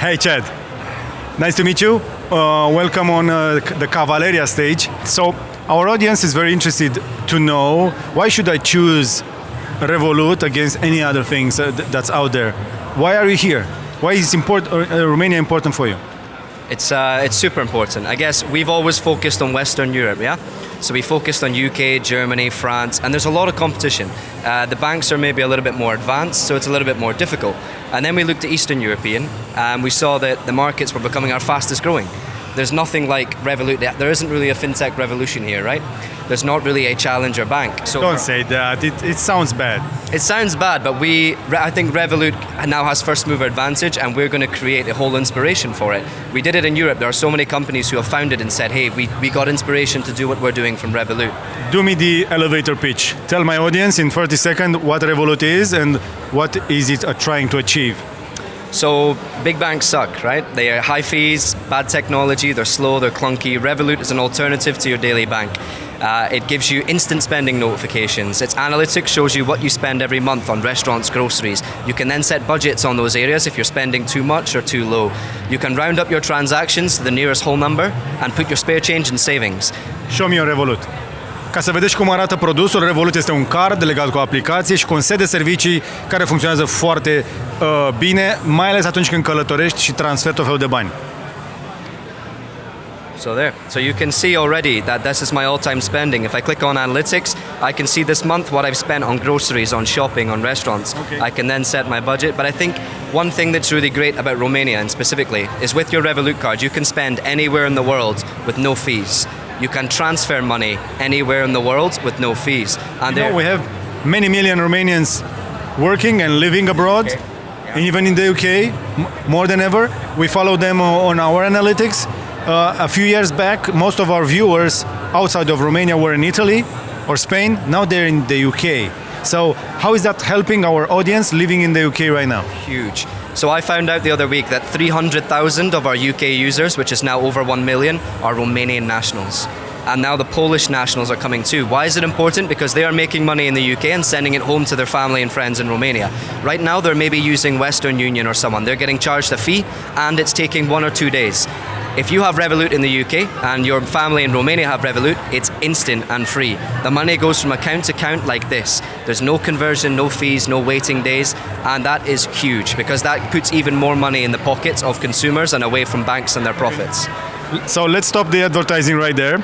Hey Chad, nice to meet you. Welcome on the Cavaleria stage. So our audience is very interested to know why should I choose Revolut against any other things that's out there. Why are you here? Why is Romania important for you? It's super important. I guess we've always focused on Western Europe, yeah? So we focused on UK, Germany, France, and there's a lot of competition. The banks are maybe a little bit more advanced, so it's a little bit more difficult. And then we looked at Eastern European, and we saw that the markets were becoming our fastest growing. There's nothing like Revolut. There isn't really a fintech revolution here, right? There's not really a challenger bank. So don't say that. It sounds bad. It sounds bad, but I think Revolut now has first mover advantage, and we're going to create a whole inspiration for it. We did it in Europe. There are so many companies who have found it and said, hey, we got inspiration to do what we're doing from Revolut. Do me the elevator pitch. Tell my audience in 30 seconds what Revolut is and what is it trying to achieve. So big banks suck, right? They are high fees, bad technology, they're slow, they're clunky. Revolut is an alternative to your daily bank. It gives you instant spending notifications. Its analytics shows you what you spend every month on restaurants, groceries. You can then set budgets on those areas if you're spending too much or too low. You can round up your transactions to the nearest whole number and put your spare change in savings. Show me your Revolut. Ca să vedeți cum arată produsul, Revolut este un card legat cu o aplicație și cu un set de servicii care funcționează foarte bine, mai ales atunci când călătorești și transferi tot felul de bani. So you can see already that this is my all-time spending. If I click on analytics, I can see this month what I've spent on groceries, on shopping, on restaurants. Okay. I can then set my budget. But I think one thing that's really great about Romania, and specifically, is with your Revolut card, you can spend anywhere in the world with no fees. You can transfer money anywhere in the world with no fees. And we have many million Romanians working and living abroad, okay. Yeah. And even in the UK, more than ever. We follow them on our analytics. A few years back, most of our viewers outside of Romania were in Italy or Spain. Now they're in the UK. So how is that helping our audience living in the UK right now? Huge. So I found out the other week that 300,000 of our UK users, which is now over 1 million, are Romanian nationals. And now the Polish nationals are coming too. Why is it important? Because they are making money in the UK and sending it home to their family and friends in Romania. Right now they're maybe using Western Union or someone. They're getting charged a fee and it's taking 1 or 2 days. If you have Revolut in the UK and your family in Romania have Revolut, it's instant and free. The money goes from account to account like this. There's no conversion, no fees, no waiting days, and that is huge because that puts even more money in the pockets of consumers and away from banks and their profits. So let's stop the advertising right there.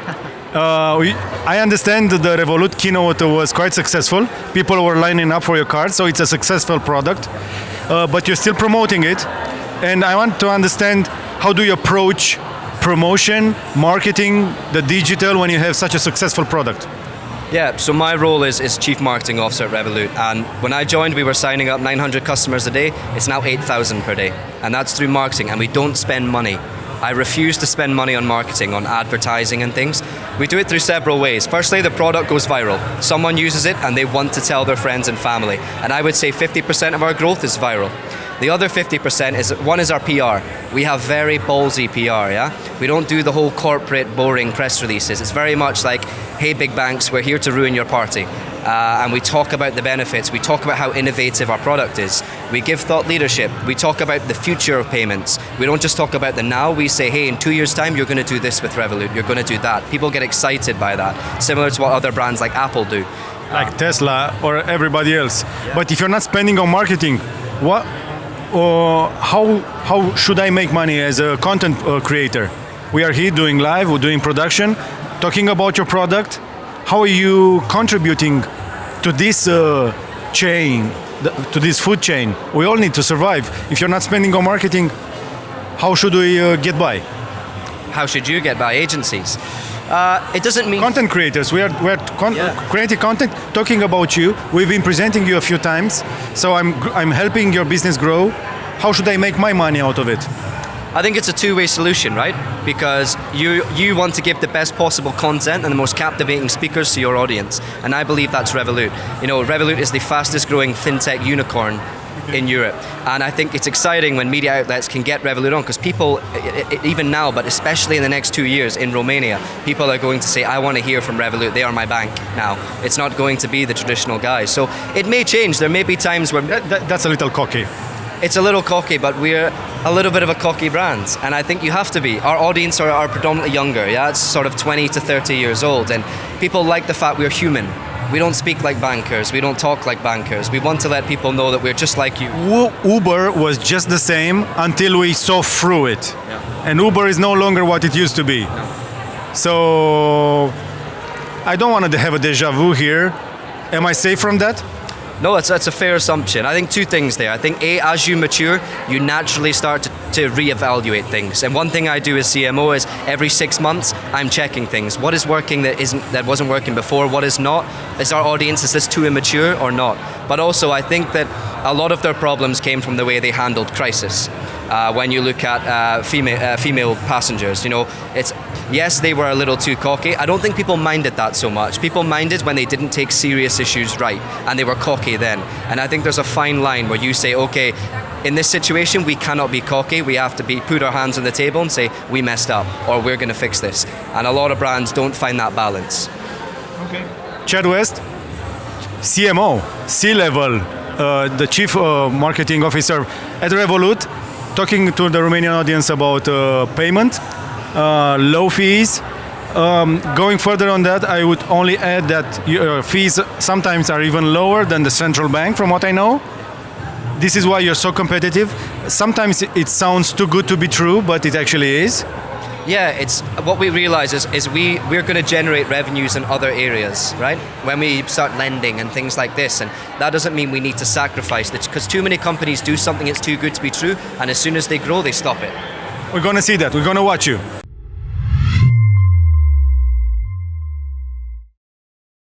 I understand that the Revolut keynote was quite successful. People were lining up for your card, so it's a successful product. But you're still promoting it. And I want to understand, how do you approach promotion, marketing, the digital when you have such a successful product? Yeah, so my role is Chief Marketing Officer at Revolut, and when I joined we were signing up 900 customers a day. It's now 8,000 per day, and that's through marketing, and we don't spend money. I refuse to spend money on marketing, on advertising and things. We do it through several ways. Firstly, the product goes viral. Someone uses it and they want to tell their friends and family, and I would say 50% of our growth is viral. The other 50% is our PR. We have very ballsy PR, yeah? We don't do the whole corporate, boring press releases. It's very much like, hey, big banks, we're here to ruin your party. And we talk about the benefits. We talk about how innovative our product is. We give thought leadership. We talk about the future of payments. We don't just talk about the now. We say, hey, in 2 years' time, you're going to do this with Revolut. You're going to do that. People get excited by that, similar to what other brands like Apple do. Like Tesla or everybody else. Yeah. But if you're not spending on marketing, how should I make money as a content creator? We are here doing live, we're doing production, talking about your product. How are you contributing to this chain, to this food chain? We all need to survive. If you're not spending on marketing, how should we get by? How should you get by? Agencies. It doesn't mean... Content creators. We are creating content, talking about you. We've been presenting you a few times, so I'm helping your business grow. How should I make my money out of it? I think it's a two-way solution, right? Because you want to give the best possible content and the most captivating speakers to your audience, and I believe that's Revolut. You know, Revolut is the fastest growing fintech unicorn in Europe, and I think it's exciting when media outlets can get Revolut on, because people, even now, but especially in the next 2 years in Romania, people are going to say, I want to hear from Revolut, they are my bank now. It's not going to be the traditional guys. So it may change. There may be times where... That's a little cocky. it's a little cocky, but we're a little bit of a cocky brand, and I think you have to be. Our audience are predominantly younger, yeah, it's sort of 20 to 30 years old, and people like the fact we're human. We don't speak like bankers, we don't talk like bankers. We want to let people know that we're just like you. Uber was just the same until we saw through it. Yeah. And Uber is no longer what it used to be. No. So I don't want to have a deja vu here. Am I safe from that? No, that's a fair assumption. I think two things there. I think A, as you mature, you naturally start to reevaluate things. And one thing I do as CMO is every 6 months, I'm checking things. What is working that wasn't working before? What is not? Is our audience, is this too immature or not? But also, I think that a lot of their problems came from the way they handled crisis. When you look at female passengers, you know, yes, they were a little too cocky. I don't think people minded that so much. People minded when they didn't take serious issues right, and they were cocky then. And I think there's a fine line where you say, okay, in this situation, we cannot be cocky. We have to put our hands on the table and say, we messed up, or we're going to fix this. And a lot of brands don't find that balance. Okay. Chad West, CMO, C-level, the Chief Marketing Officer at Revolut, talking to the Romanian audience about payment, low fees. Going further on that, I would only add that your fees sometimes are even lower than the central bank, from what I know. This is why you're so competitive. Sometimes it sounds too good to be true, but it actually is. Yeah, it's what we realize is we're going to generate revenues in other areas, right? When we start lending and things like this, and that doesn't mean we need to sacrifice this, because too many companies do something that's too good to be true, and as soon as they grow, they stop it. We're going to see that. We're going to watch you.